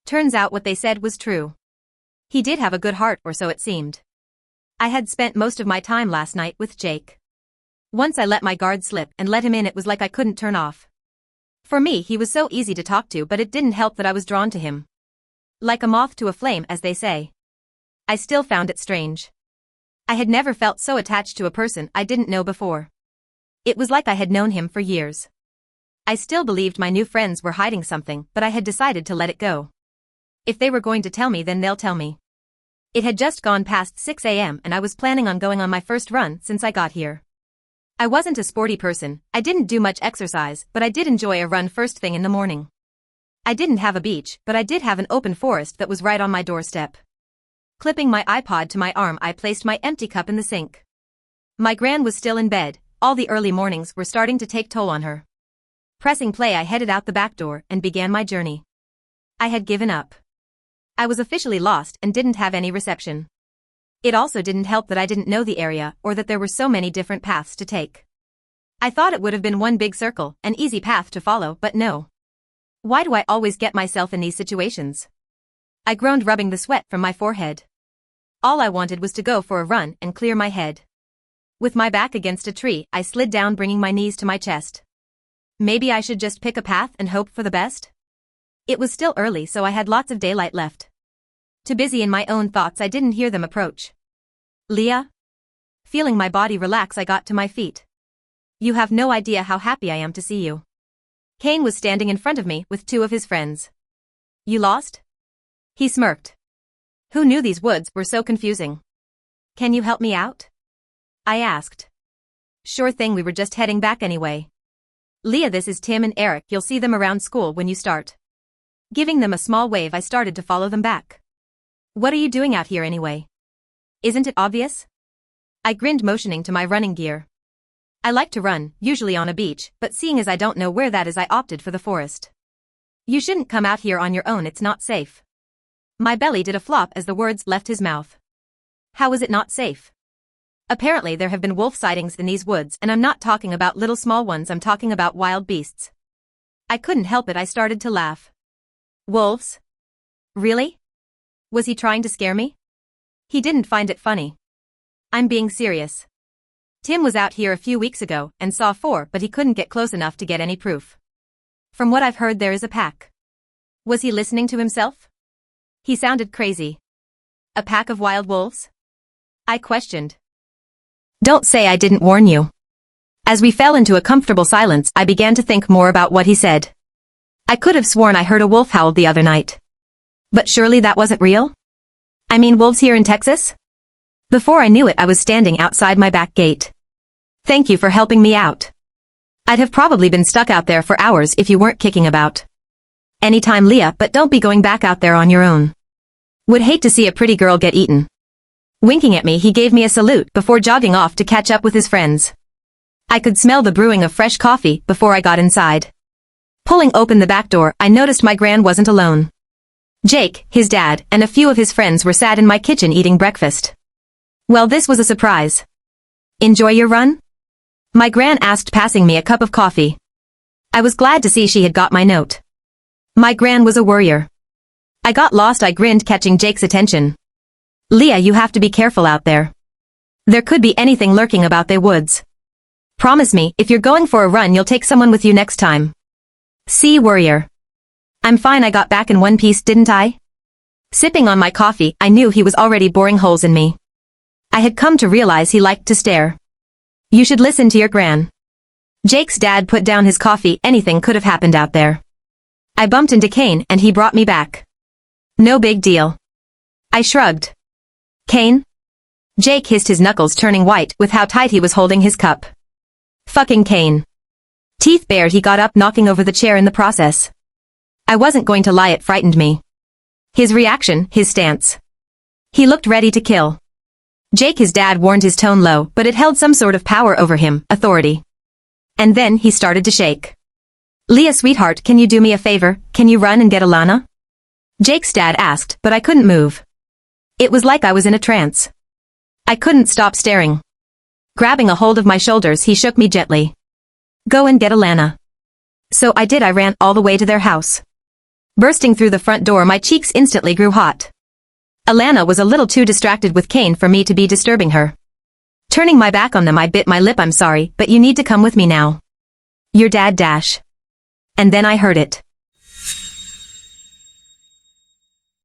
Turns out what they said was true. He did have a good heart, or so it seemed. I had spent most of my time last night with Jake. Once I let my guard slip and let him in, it was like I couldn't turn off. For me, he was so easy to talk to, but it didn't help that I was drawn to him. Like a moth to a flame, as they say. I still found it strange. I had never felt so attached to a person I didn't know before. It was like I had known him for years. I still believed my new friends were hiding something, but I had decided to let it go. If they were going to tell me, then they'll tell me. It had just gone past 6 a.m. and I was planning on going on my first run since I got here. I wasn't a sporty person, I didn't do much exercise, but I did enjoy a run first thing in the morning. I didn't have a beach, but I did have an open forest that was right on my doorstep. Clipping my iPod to my arm, I placed my empty cup in the sink. My gran was still in bed, all the early mornings were starting to take toll on her. Pressing play, I headed out the back door and began my journey. I had given up. I was officially lost and didn't have any reception. It also didn't help that I didn't know the area or that there were so many different paths to take. I thought it would have been one big circle, an easy path to follow, but no. Why do I always get myself in these situations? I groaned, rubbing the sweat from my forehead. All I wanted was to go for a run and clear my head. With my back against a tree, I slid down, bringing my knees to my chest. Maybe I should just pick a path and hope for the best? It was still early, so I had lots of daylight left. Too busy in my own thoughts, I didn't hear them approach. Leah? Feeling my body relax, I got to my feet. You have no idea how happy I am to see you. Kane was standing in front of me with two of his friends. You lost? He smirked. Who knew these woods were so confusing? Can you help me out? I asked. Sure thing, we were just heading back anyway. Leah, this is Tim and Eric, you'll see them around school when you start. Giving them a small wave, I started to follow them back. What are you doing out here anyway? Isn't it obvious? I grinned, motioning to my running gear. I like to run, usually on a beach, but seeing as I don't know where that is, I opted for the forest. You shouldn't come out here on your own, it's not safe. My belly did a flop as the words left his mouth. How is it not safe? Apparently there have been wolf sightings in these woods, and I'm not talking about little small ones, I'm talking about wild beasts. I couldn't help it, I started to laugh. Wolves? Really? Was he trying to scare me? He didn't find it funny. I'm being serious. Tim was out here a few weeks ago and saw 4, but he couldn't get close enough to get any proof. From what I've heard, there is a pack. Was he listening to himself? He sounded crazy. A pack of wild wolves? I questioned. Don't say I didn't warn you. As we fell into a comfortable silence, I began to think more about what he said. I could have sworn I heard a wolf howl the other night. But surely that wasn't real? I mean, wolves here in Texas? Before I knew it, I was standing outside my back gate. Thank you for helping me out. I'd have probably been stuck out there for hours if you weren't kicking about. Anytime, Leah, but don't be going back out there on your own. Would hate to see a pretty girl get eaten. Winking at me, he gave me a salute before jogging off to catch up with his friends. I could smell the brewing of fresh coffee before I got inside. Pulling open the back door, I noticed my gran wasn't alone. Jake, his dad, and a few of his friends were sat in my kitchen eating breakfast. Well, this was a surprise. Enjoy your run? My gran asked, passing me a cup of coffee. I was glad to see she had got my note. My gran was a worrier. I got lost, I grinned, catching Jake's attention. Leah, you have to be careful out there. There could be anything lurking about the woods. Promise me, if you're going for a run, you'll take someone with you next time. See, worrier. I'm fine, I got back in one piece, didn't I? Sipping on my coffee, I knew he was already boring holes in me. I had come to realize he liked to stare. You should listen to your gran. Jake's dad put down his coffee. Anything could have happened out there. I bumped into Kane and he brought me back. No big deal. I shrugged. Kane? Jake hissed, his knuckles turning white with how tight he was holding his cup. Fucking Kane. Teeth bared, he got up, knocking over the chair in the process. I wasn't going to lie, it frightened me. His reaction, his stance. He looked ready to kill. Jake, his dad, warned, his tone low, but it held some sort of power over him, authority. And then he started to shake. Leah, sweetheart, can you do me a favor? Can you run and get Alana? Jake's dad asked, but I couldn't move. It was like I was in a trance. I couldn't stop staring. Grabbing a hold of my shoulders, he shook me gently. Go and get Alana. So I did. I ran all the way to their house. Bursting through the front door, my cheeks instantly grew hot. Alana was a little too distracted with Kane for me to be disturbing her. Turning my back on them, I bit my lip. I'm sorry, but you need to come with me now. Your dad dash. And then I heard it.